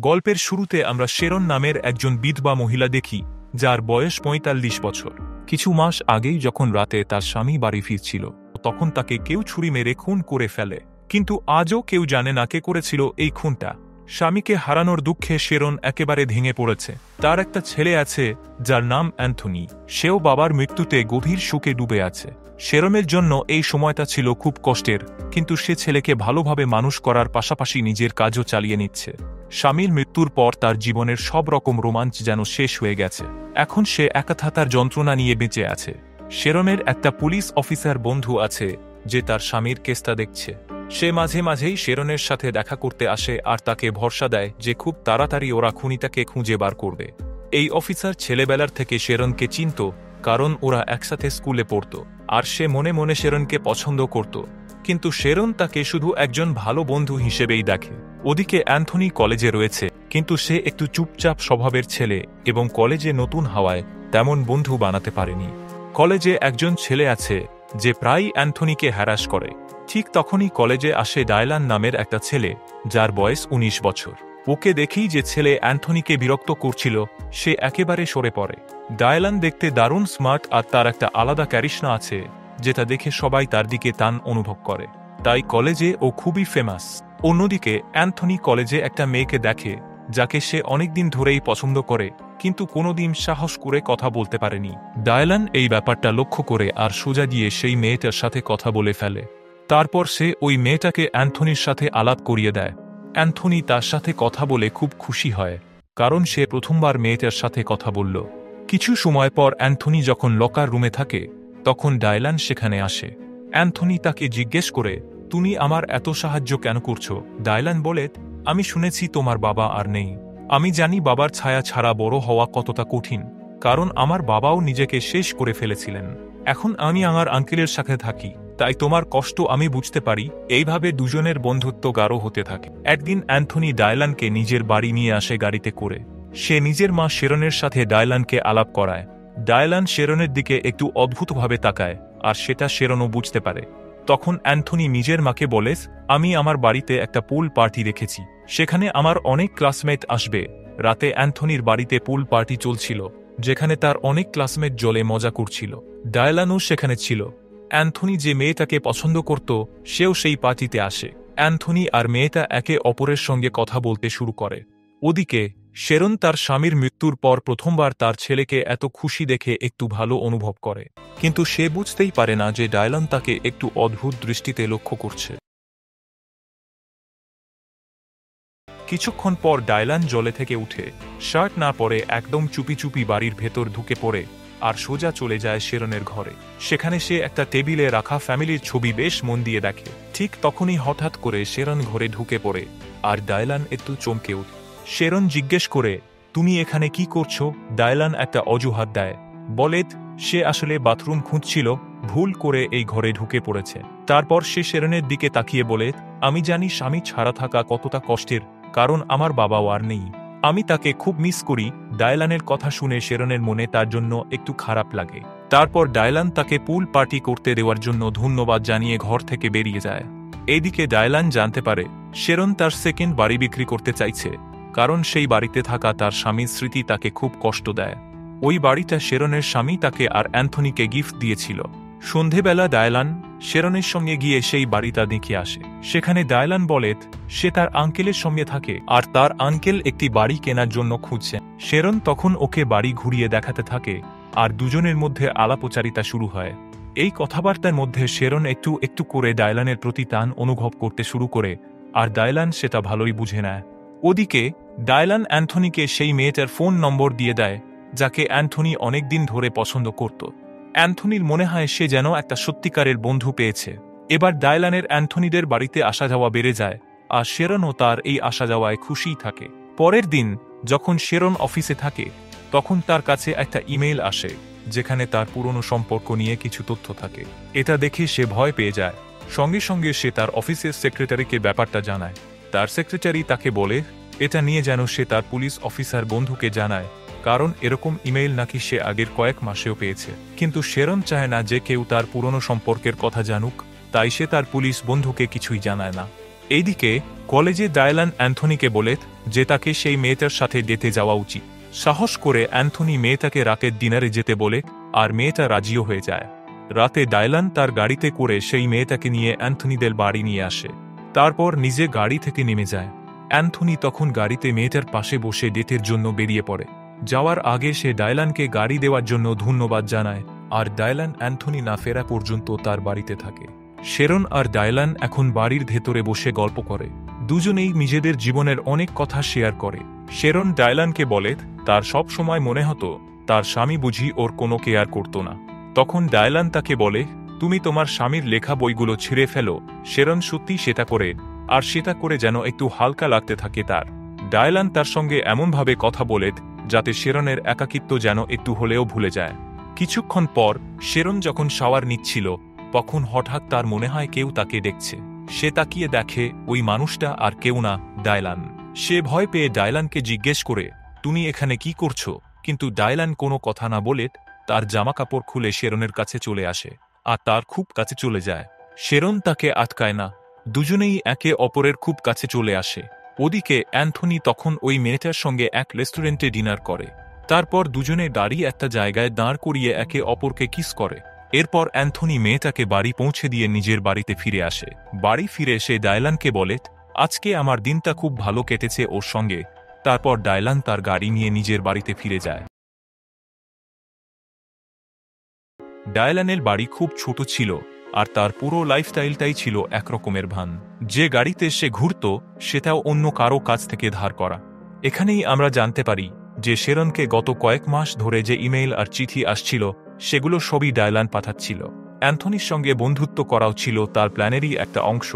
গল্পের শুরুতে আমরা শেরন নামের একজন বিধবা মহিলা দেখি, যার বয়স ৪৫ বছর। কিছু মাস আগেই যখন রাতে তার স্বামী বাড়ি ফিরছিল, তখন তাকে কেউ ছুরি মেরে খুন করে ফেলে। কিন্তু আজও কেউ জানে না কে করেছিল এই খুনটা। স্বামীকে হারানোর দুঃখে শেরন একেবারে ভেঙে পড়েছে। তার একটা ছেলে আছে যার নাম অ্যান্থনি। সেও বাবার মৃত্যুতে গভীর শোকে ডুবে আছে। শেরনের জন্য এই সময়টা ছিল খুব কষ্টের, কিন্তু সে ছেলেকে ভালোভাবে মানুষ করার পাশাপাশি নিজের কাজও চালিয়ে নিচ্ছে। স্বামীর মৃত্যুর পর তার জীবনের সব রকম রোমাঞ্চ যেন শেষ হয়ে গেছে। এখন সে একা তার যন্ত্রণা নিয়ে বেঁচে আছে। শেরনের একটা পুলিশ অফিসার বন্ধু আছে যে তার স্বামীর কেসটা দেখছে। সে মাঝে মাঝেই শেরনের সাথে দেখা করতে আসে আর তাকে ভরসা দেয় যে খুব তাড়াতাড়ি ওরা খুনিটাকে খুঁজে বার করবে। এই অফিসার ছেলেবেলার থেকে শেরনকে চিনত, কারণ ওরা একসাথে স্কুলে পড়ত, আর সে মনে মনে শেরনকে পছন্দ করত। কিন্তু শেরন তাকে শুধু একজন ভালো বন্ধু হিসেবেই দেখে। ওদিকে অ্যান্থনি কলেজে রয়েছে, কিন্তু সে একটু চুপচাপ স্বভাবের ছেলে এবং কলেজে নতুন হওয়ায় তেমন বন্ধু বানাতে পারেনি। কলেজে একজন ছেলে আছে যে প্রায়ই অ্যান্থনিকে হ্যারাস করে। ঠিক তখনই কলেজে আসে ডায়লান নামের একটা ছেলে, যার বয়স ১৯ বছর। ওকে দেখেই যে ছেলে অ্যান্থনিকে বিরক্ত করছিল, সে একেবারে সরে পড়ে। ডায়লান দেখতে দারুণ স্মার্ট, আর তার একটা আলাদা ক্যারিশমা আছে যেটা দেখে সবাই তার দিকে টান অনুভব করে। তাই কলেজে ও খুবই ফেমাস। অন্যদিকে অ্যান্থনি কলেজে একটা মেয়েকে দেখে যাকে সে অনেকদিন ধরেই পছন্দ করে, কিন্তু কোনোদিন সাহস করে কথা বলতে পারেনি। ডায়লান এই ব্যাপারটা লক্ষ্য করে আর সোজা গিয়ে সেই মেয়েটার সাথে কথা বলে ফেলে। তারপর সে ওই মেয়েটাকে অ্যান্থনির সাথে আলাপ করিয়ে দেয়। অ্যান্থনি তার সাথে কথা বলে খুব খুশি হয়, কারণ সে প্রথমবার মেয়েটার সাথে কথা বলল। কিছু সময় পর অ্যান্থনি যখন লকার রুমে থাকে, তখন ডায়লান সেখানে আসে। অ্যান্থনি তাকে জিজ্ঞেস করে, তুমি আমার এত সাহায্য কেন করছো? ডায়লান বলে, আমি শুনেছি তোমার বাবা আর নেই। আমি জানি বাবার ছায়া ছাড়া বড় হওয়া কতটা কঠিন, কারণ আমার বাবাও নিজেকে শেষ করে ফেলেছিলেন। এখন আমি আমার আঙ্কেলের সাথে থাকি, তাই তোমার কষ্ট আমি বুঝতে পারি। এইভাবে দুজনের বন্ধুত্ব গাঢ় হতে থাকে। একদিন অ্যান্থনি ডায়লানকে নিজের বাড়ি নিয়ে আসে গাড়িতে করে। সে নিজের মা শেরনের সাথে ডায়লানকে আলাপ করায়। ডায়লান শেরনের দিকে একটু অদ্ভুতভাবে তাকায়, আর সেটা শেরনও বুঝতে পারে। তখন অ্যান্থনি নিজের মাকে বলে, আমি আমার বাড়িতে একটা পুল পার্টি রেখেছি, সেখানে আমার অনেক ক্লাসমেট আসবে। রাতে অ্যান্থনির বাড়িতে পুল পার্টি চলছিল, যেখানে তার অনেক ক্লাসমেট জলে মজা করছিল। ডায়লানও সেখানে ছিল। অ্যান্থনি যে মেয়েটাকে পছন্দ করত, সেও সেই পার্টিতে আসে। অ্যান্থনি আর মেয়েটা একে অপরের সঙ্গে কথা বলতে শুরু করে। ওদিকে শেরন তার স্বামীর মৃত্যুর পর প্রথমবার তার ছেলেকে এত খুশি দেখে একটু ভালো অনুভব করে, কিন্তু সে বুঝতেই পারে না যে ডায়লান তাকে একটু অদ্ভুত দৃষ্টিতে লক্ষ্য করছে। কিছুক্ষণ পর ডায়লান জলে থেকে উঠে শার্ট না পরে একদম চুপি চুপি বাড়ির ভেতর ঢুকে পড়ে আর সোজা চলে যায় শেরনের ঘরে। সেখানে সে একটা টেবিলে রাখা ফ্যামিলির ছবি বেশ মন দিয়ে দেখে। ঠিক তখনই হঠাৎ করে শেরন ঘরে ঢুকে পড়ে, আর ডায়লান একটু চমকে ওঠে। শেরন জিজ্ঞেস করে, তুমি এখানে কি করছো? ডায়লান একটা অজুহাত দেয়, বলে সে আসলে বাথরুম খুঁজছিল, ভুল করে এই ঘরে ঢুকে পড়েছে। তারপর সে শেরনের দিকে তাকিয়ে বলে, আমি জানি স্বামী ছাড়া থাকা কতটা কষ্টের, কারণ আমার বাবাও আর নেই। আমি তাকে খুব মিস করি। ডায়লানের কথা শুনে শেরনের মনে তার জন্য একটু খারাপ লাগে। তারপর ডায়লান তাকে পুল পার্টি করতে দেওয়ার জন্য ধন্যবাদ জানিয়ে ঘর থেকে বেরিয়ে যায়। এইদিকে ডায়লান জানতে পারে শেরন তার সেকেন্ড বাড়ি বিক্রি করতে চাইছে, কারণ সেই বাড়িতে থাকা তার স্বামীর স্মৃতি তাকে খুব কষ্ট দেয়। ওই বাড়িটা শেরনের স্বামী তাকে আর অ্যান্থনিকে গিফট দিয়েছিল। সন্ধেবেলা ডায়লান শেরনের সঙ্গে গিয়ে সেই বাড়িটা দেখে আসে। সেখানে ডায়লান বলে সে তার আঙ্কেলের সঙ্গে থাকে, আর তার আঙ্কেল একটি বাড়ি কেনার জন্য খুঁজছে। শেরন তখন ওকে বাড়ি ঘুরিয়ে দেখাতে থাকে, আর দুজনের মধ্যে আলাপচারিতা শুরু হয়। এই কথাবার্তার মধ্যে শেরন একটু একটু করে ডায়লানের প্রতি টান অনুভব করতে শুরু করে, আর ডায়লান সেটা ভালোই বুঝে নেয়। ওদিকে ডায়লান অ্যান্থনিকে সেই মেয়েটার ফোন নম্বর দিয়ে দেয়, যাকে অ্যান্থনি অনেকদিন ধরে পছন্দ করত। অ্যান্থনির মনে হয় সে যেন একটা সত্যিকারের বন্ধু পেয়েছে। এবার ডায়লানের অ্যান্থনিদের বাড়িতে আসা যাওয়া বেড়ে যায়, আর শেরনও তার এই আসা যাওয়ায় খুশিই থাকে। পরের দিন যখন শেরন অফিসে থাকে, তখন তার কাছে একটা ইমেইল আসে, যেখানে তার পুরনো সম্পর্ক নিয়ে কিছু তথ্য থাকে। এটা দেখে সে ভয় পেয়ে যায়। সঙ্গে সঙ্গে সে তার অফিসের সেক্রেটারিকে ব্যাপারটা জানায়। তার সেক্রেটারি তাকে বলে এটা নিয়ে যেন সে তার পুলিশ অফিসার বন্ধুকে জানায়, কারণ এরকম ইমেইল নাকি সে আগের কয়েক মাসেও পেয়েছে। কিন্তু শেরন চায় না যে কেউ তার পুরনো সম্পর্কের কথা জানুক, তাই সে তার পুলিশ বন্ধুকে কিছুই জানায় না। এইদিকে কলেজে ডায়লান অ্যান্থনিকে বলে যে তাকে সেই মেয়েটার সাথে ডেটে যাওয়া উচিত। সাহস করে অ্যান্থনি মেয়েটাকে রাতের ডিনারে যেতে বলে, আর মেয়েটা রাজিও হয়ে যায়। রাতে ডায়লান তার গাড়িতে করে সেই মেয়েটাকে নিয়ে অ্যান্থনিদের বাড়ি নিয়ে আসে। তারপর নিজে গাড়ি থেকে নেমে যায়। অ্যান্থনি তখন গাড়িতে মেয়েটার পাশে বসে ডেটের জন্য বেরিয়ে পড়ে। যাওয়ার আগে সে ডায়লানকে গাড়ি দেওয়ার জন্য ধন্যবাদ জানায়, আর ডায়লান অ্যান্থনি না ফেরা পর্যন্ত তার বাড়িতে থাকে। শেরন আর ডায়লান এখন বাড়ির ভেতরে বসে গল্প করে। দুজনেই নিজেদের জীবনের অনেক কথা শেয়ার করে। শেরন ডায়লানকে বলে তার সব সময় মনে হতো তার স্বামী বুঝি ওর কোনো কেয়ার করত না। তখন ডায়লান তাকে বলে, তুমি তোমার স্বামীর লেখা বইগুলো ছিঁড়ে ফেলো। শেরন সত্যি সেটা করে, আর সেটা করে যেন একটু হালকা লাগতে থাকে তার। ডায়লান তার সঙ্গে এমনভাবে কথা বলে যাতে শেরনের একাকিত্ব যেন একটু হলেও ভুলে যায়। কিছুক্ষণ পর শেরন যখন শাওয়ার নিচ্ছিল, তখন হঠাৎ তার মনে হয় কেউ তাকে দেখছে। সে তাকিয়ে দেখে ওই মানুষটা আর কেউ না, ডায়লান। সে ভয় পেয়ে ডায়লানকে জিজ্ঞেস করে, তুমি এখানে কি করছো? কিন্তু ডায়লান কোনো কথা না বলে তার জামাকাপড় খুলে শেরনের কাছে চলে আসে, আর তার খুব কাছে চলে যায়। শেরন তাকে আটকায় না, দুজনেই একে অপরের খুব কাছে চলে আসে। ওদিকে অ্যান্থনি তখন ওই মেয়েটার সঙ্গে এক রেস্টুরেন্টে ডিনার করে। তারপর দুজনে গাড়ি একটা জায়গায় দাঁড় করিয়ে একে অপরকে কিস করে। এরপর অ্যান্থনি মেয়েটাকে বাড়ি পৌঁছে দিয়ে নিজের বাড়িতে ফিরে আসে। বাড়ি ফিরে সে ডায়লানকে বলে, আজকে আমার দিনটা খুব ভালো কেটেছে ওর সঙ্গে। তারপর ডায়লান তার গাড়ি নিয়ে নিজের বাড়িতে ফিরে যায়। ডায়লানের বাড়ি খুব ছোট ছিল, আর তার পুরো লাইফস্টাইলটাই ছিল একরকমের ভান। যে গাড়িতে সে ঘুরত সেটাও অন্য কারো কাছ থেকে ধার করা। এখানেই আমরা জানতে পারি যে শেরনকে গত কয়েক মাস ধরে যে ইমেইল আর চিঠি আসছিল সেগুলো সবই ডায়লান পাঠাচ্ছিল। অ্যান্থনির সঙ্গে বন্ধুত্ব করাও ছিল তার প্ল্যানেরই একটা অংশ,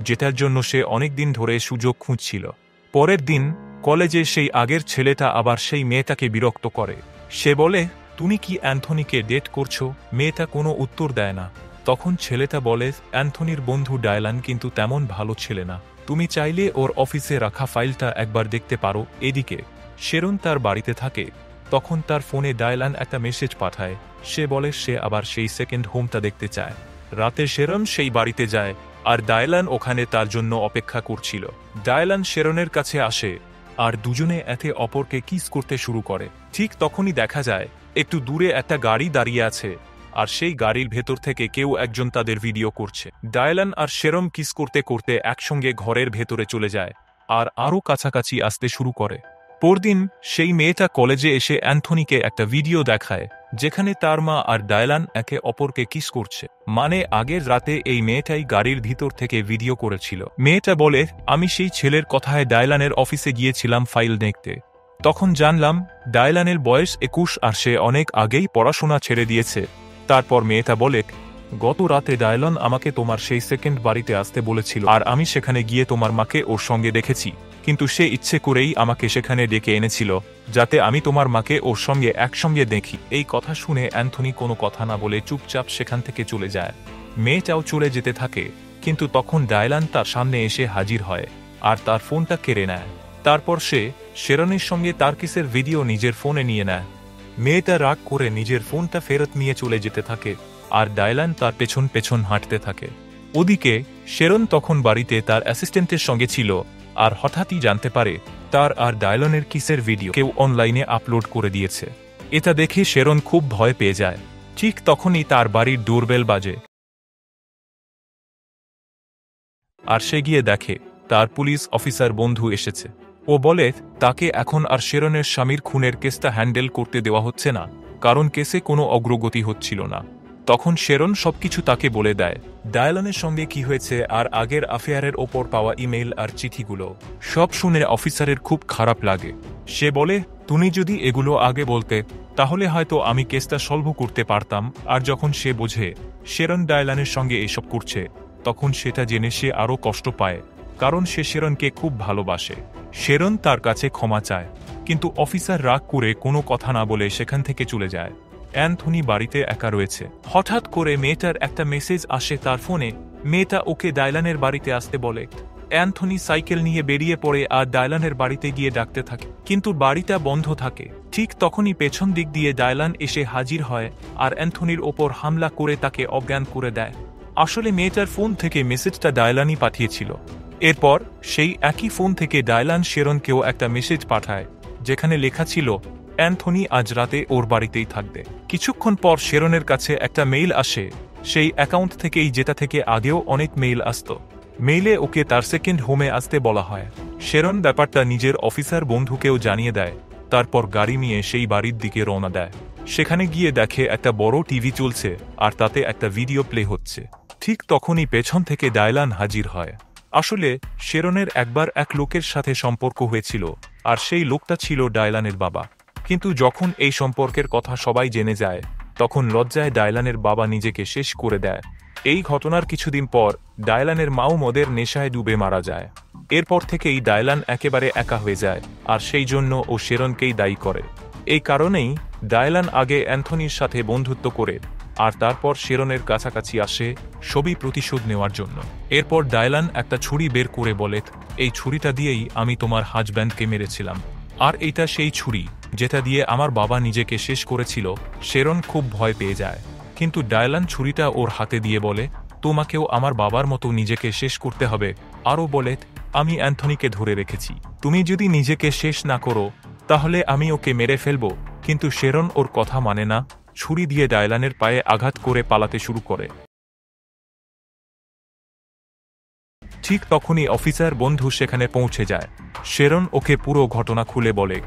যেটার জন্য সে অনেকদিন ধরে সুযোগ খুঁজছিল। পরের দিন কলেজে সেই আগের ছেলেটা আবার সেই মেয়েটাকে বিরক্ত করে। সে বলে, তুমি কি অ্যান্থনিকে ডেট করছো? মেয়েটা কোনো উত্তর দেয় না। তখন ছেলেটা বলে, অ্যান্থনির বন্ধু ডায়লান কিন্তু তেমন ভালো ছেলে না, তুমি চাইলে ওর অফিসে রাখা ফাইলটা একবার দেখতে পারো। এদিকে শেরন তার বাড়িতে থাকে। তখন তার ফোনে ডায়লান একটা মেসেজ পাঠায়। সে বলে সে আবার সেই সেকেন্ড হোমটা দেখতে চায়। রাতে শেরন সেই বাড়িতে যায়, আর ডায়লান ওখানে তার জন্য অপেক্ষা করছিল। ডায়লান শেরনের কাছে আসে, আর দুজনে একে অপরকে কিস করতে শুরু করে। ঠিক তখনই দেখা যায় একটু দূরে একটা গাড়ি দাঁড়িয়ে আছে, আর সেই গাড়ির ভেতর থেকে কেউ একজন তাদের ভিডিও করছে। ডায়লান আর শেরন কিস করতে করতে একসঙ্গে ঘরের ভেতরে চলে যায়, আর আরও কাছাকাছি আসতে শুরু করে। পরদিন সেই মেয়েটা কলেজে এসে অ্যান্থনিকে একটা ভিডিও দেখায়, যেখানে তার মা আর ডায়লান একে অপরকে কিস করছে। মানে আগের রাতে এই মেয়েটাই গাড়ির ভিতর থেকে ভিডিও করেছিল। মেয়েটা বলে, আমি সেই ছেলের কথায় ডায়লানের অফিসে গিয়েছিলাম ফাইল দেখতে। তখন জানলাম ডায়লানের বয়স 21, আর সে অনেক আগেই পড়াশোনা ছেড়ে দিয়েছে। তারপর মেয়েটা বলে, গত রাতে ডায়লান আমাকে তোমার সেই সেকেন্ড বাড়িতে আসতে বলেছিল, আর আমি সেখানে গিয়ে তোমার মাকে ওর সঙ্গে দেখেছি। কিন্তু সে ইচ্ছে করেই আমাকে সেখানে ডেকে এনেছিল যাতে আমি তোমার মাকে ওর সঙ্গে একসঙ্গে দেখি। এই কথা শুনে অ্যান্থনি কোনো কথা না বলে চুপচাপ সেখান থেকে চলে যায়। মেয়েটাও চলে যেতে থাকে, কিন্তু তখন ডায়লান তার সামনে এসে হাজির হয়, আর তার ফোনটা কেড়ে নেয়। তারপর সে শেরনের সঙ্গে তার কিসের ভিডিও নিজের ফোনে নিয়ে নেয়। মেয়েটা রাগ করে নিজের ফোনটা ফেরত নিয়ে চলে যেতে থাকে, আর ডায়লান তার পেছন পেছন হাঁটতে থাকে। ওদিকে শেরন তখন বাড়িতে তার অ্যাসিস্ট্যান্টের সঙ্গে ছিল, আর হঠাৎই জানতে পারে তার আর ডায়লানের কিসের ভিডিও কেউ অনলাইনে আপলোড করে দিয়েছে। এটা দেখে শেরন খুব ভয় পেয়ে যায়। ঠিক তখনই তার বাড়ির ডোরবেল বাজে, আর সে গিয়ে দেখে তার পুলিশ অফিসার বন্ধু এসেছে। ও বলে তাকে এখন আর শেরনের স্বামীর খুনের কেসটা হ্যান্ডেল করতে দেওয়া হচ্ছে না, কারণ কেসে কোনো অগ্রগতি হচ্ছিল না। তখন শেরন সবকিছু তাকে বলে দেয়, ডায়লানের সঙ্গে কি হয়েছে, আর আগের অ্যাফেয়ারের ওপর পাওয়া ইমেইল আর চিঠিগুলো। সব শুনে অফিসারের খুব খারাপ লাগে। সে বলে, তুমি যদি এগুলো আগে বলতে তাহলে হয়তো আমি কেসটা সলভ করতে পারতাম। আর যখন সে বোঝে শেরন ডায়লানের সঙ্গে এসব করছে, তখন সেটা জেনে সে আরও কষ্ট পায়, কারণ সে শেরনকে খুব ভালোবাসে। শেরন তার কাছে ক্ষমা চায়, কিন্তু অফিসার রাগ করে কোনো কথা না বলে সেখান থেকে চলে যায়। অ্যান্থনি বাড়িতে একা রয়েছে। হঠাৎ করে মেয়েটার একটা মেসেজ আসে তার ফোনে। মেয়েটা ওকে ডায়লানের বাড়িতে আসতে বলে। অ্যান্থনি সাইকেল নিয়ে বেরিয়ে পড়ে আর ডায়লানের বাড়িতে গিয়ে ডাকতে থাকে, কিন্তু বাড়িটা বন্ধ থাকে। ঠিক তখনই পেছন দিক দিয়ে ডায়লান এসে হাজির হয়, আর অ্যান্থনির ওপর হামলা করে তাকে অজ্ঞান করে দেয়। আসলে মেয়েটার ফোন থেকে মেসেজটা ডায়লানই পাঠিয়েছিল। এরপর সেই একই ফোন থেকে ডায়লান শেরনকেও একটা মেসেজ পাঠায়, যেখানে লেখা ছিল অ্যান্থনি আজ রাতে ওর বাড়িতেই থাকবে। কিছুক্ষণ পর শেরনের কাছে একটা মেইল আসে, সেই অ্যাকাউন্ট থেকেই যেটা থেকে আগেও অনেক মেইল আসত। মেইলে ওকে তার সেকেন্ড হোমে আসতে বলা হয়। শেরন ব্যাপারটা নিজের অফিসার বন্ধুকেও জানিয়ে দেয়। তারপর গাড়ি নিয়ে সেই বাড়ির দিকে রওনা দেয়। সেখানে গিয়ে দেখে একটা বড় টিভি চলছে আর তাতে একটা ভিডিও প্লে হচ্ছে। ঠিক তখনই পেছন থেকে ডায়লান হাজির হয়। আসলে শেরনের একবার এক লোকের সাথে সম্পর্ক হয়েছিল, আর সেই লোকটা ছিল ডায়লানের বাবা। কিন্তু যখন এই সম্পর্কের কথা সবাই জেনে যায়, তখন লজ্জায় ডায়লানের বাবা নিজেকে শেষ করে দেয়। এই ঘটনার কিছুদিন পর ডায়লানের মাও মদের নেশায় ডুবে মারা যায়। এরপর থেকেই ডায়লান একেবারে একা হয়ে যায়, আর সেই জন্য ও শেরনকেই দায়ী করে। এই কারণেই ডায়লান আগে অ্যান্থনির সাথে বন্ধুত্ব করে, আর তারপর শেরনের কাছাকাছি আসে সবই প্রতিশোধ নেওয়ার জন্য। এরপর ডায়লান একটা ছুরি বের করে বলে, এই ছুরিটা দিয়েই আমি তোমার হাজব্যান্ডকে মেরেছিলাম, আর এইটা সেই ছুরি যেটা দিয়ে আমার বাবা নিজেকে শেষ করেছিল। শেরন খুব ভয় পেয়ে যায়, কিন্তু ডায়লান ছুরিটা ওর হাতে দিয়ে বলে, তোমাকেও আমার বাবার মতো নিজেকে শেষ করতে হবে। আরও বলে, আমি অ্যান্থনিকে ধরে রেখেছি, তুমি যদি নিজেকে শেষ না করো তাহলে আমি ওকে মেরে ফেলব। কিন্তু শেরন ওর কথা মানে না, ছুরি দিয়ে ডায়লানের পায়ে আঘাত করে পালাতে শুরু করে। ঠিক তখনই অফিসার বন্ধু সেখানে পৌঁছে যায়। শেরন ওকে পুরো ঘটনা খুলে বলে।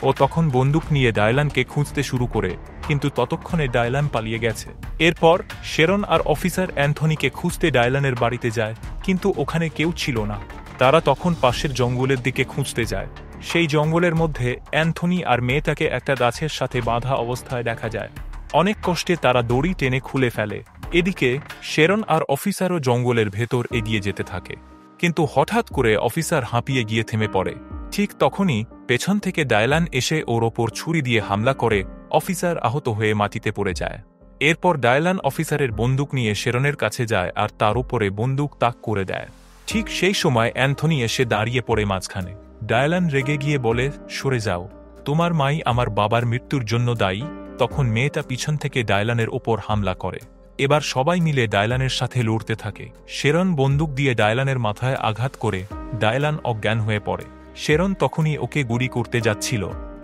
ও তখন বন্দুক নিয়ে ডায়লানকে খুঁজতে শুরু করে, কিন্তু ততক্ষণে ডায়লান পালিয়ে গেছে। এরপর শেরন আর অফিসার অ্যান্থনিকে খুঁজতে ডায়লানের বাড়িতে যায়, কিন্তু ওখানে কেউ ছিল না। তারা তখন পাশের জঙ্গলের দিকে খুঁজতে যায়। সেই জঙ্গলের মধ্যে অ্যান্থনি আর মেয়েটাকে একটা গাছের সাথে বাঁধা অবস্থায় দেখা যায়। অনেক কষ্টে তারা দড়ি টেনে খুলে ফেলে। এদিকে শেরন আর অফিসারও জঙ্গলের ভেতর এগিয়ে যেতে থাকে, কিন্তু হঠাৎ করে অফিসার হাঁপিয়ে গিয়ে থেমে পড়ে। ঠিক তখনই পেছন থেকে ডায়লান এসে ওর ওপর ছুরি দিয়ে হামলা করে। অফিসার আহত হয়ে মাটিতে পড়ে যায়। এরপর ডায়লান অফিসারের বন্দুক নিয়ে শেরনের কাছে যায় আর তার উপরে বন্দুক তাক করে দেয়। ঠিক সেই সময় অ্যান্থনি এসে দাঁড়িয়ে পড়ে মাঝখানে। ডায়লান রেগে গিয়ে বলে, সরে যাও, তোমার মাই আমার বাবার মৃত্যুর জন্য দায়ী। তখন মেয়েটা পিছন থেকে ডায়লানের ওপর হামলা করে। এবার সবাই মিলে ডায়লানের সাথে লড়তে থাকে। শেরন বন্দুক দিয়ে ডায়লানের মাথায় আঘাত করে ডায়লান অজ্ঞান হয়ে পড়ে। শেরন তখনই ওকে গুলি করতে যাচ্ছিল,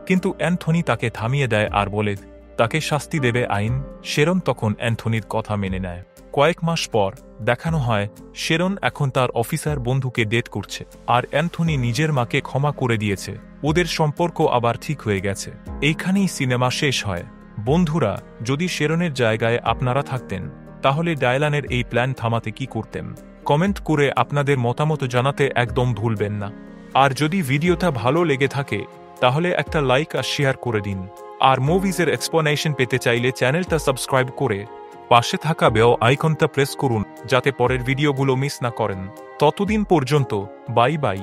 কিন্তু অ্যান্থনি তাকে থামিয়ে দেয় আর বলে, তাকে শাস্তি দেবে আইন। শেরন তখন অ্যান্থনির কথা মেনে নেয়। কয়েক মাস পর দেখানো হয় শেরন এখন তার অফিসার বন্ধুকে ডেট করছে, আর অ্যান্থনি নিজের মাকে ক্ষমা করে দিয়েছে। ওদের সম্পর্ক আবার ঠিক হয়ে গেছে। এইখানেই সিনেমা শেষ হয়। বন্ধুরা, যদি শেরনের জায়গায় আপনারা থাকতেন, তাহলে ডায়লানের এই প্ল্যান থামাতে কি করতেন? কমেন্ট করে আপনাদের মতামত জানাতে একদম ভুলবেন না। আর যদি ভিডিওটা ভালো লেগে থাকে তাহলে একটা লাইক আর শেয়ার করে দিন। আর মুভিজের এক্সপ্লেনেশন পেতে চাইলে চ্যানেলটা সাবস্ক্রাইব করে পাশে থাকা বেল আইকনটা প্রেস করুন, যাতে পরের ভিডিওগুলো মিস না করেন। ততদিন পর্যন্ত বাই বাই।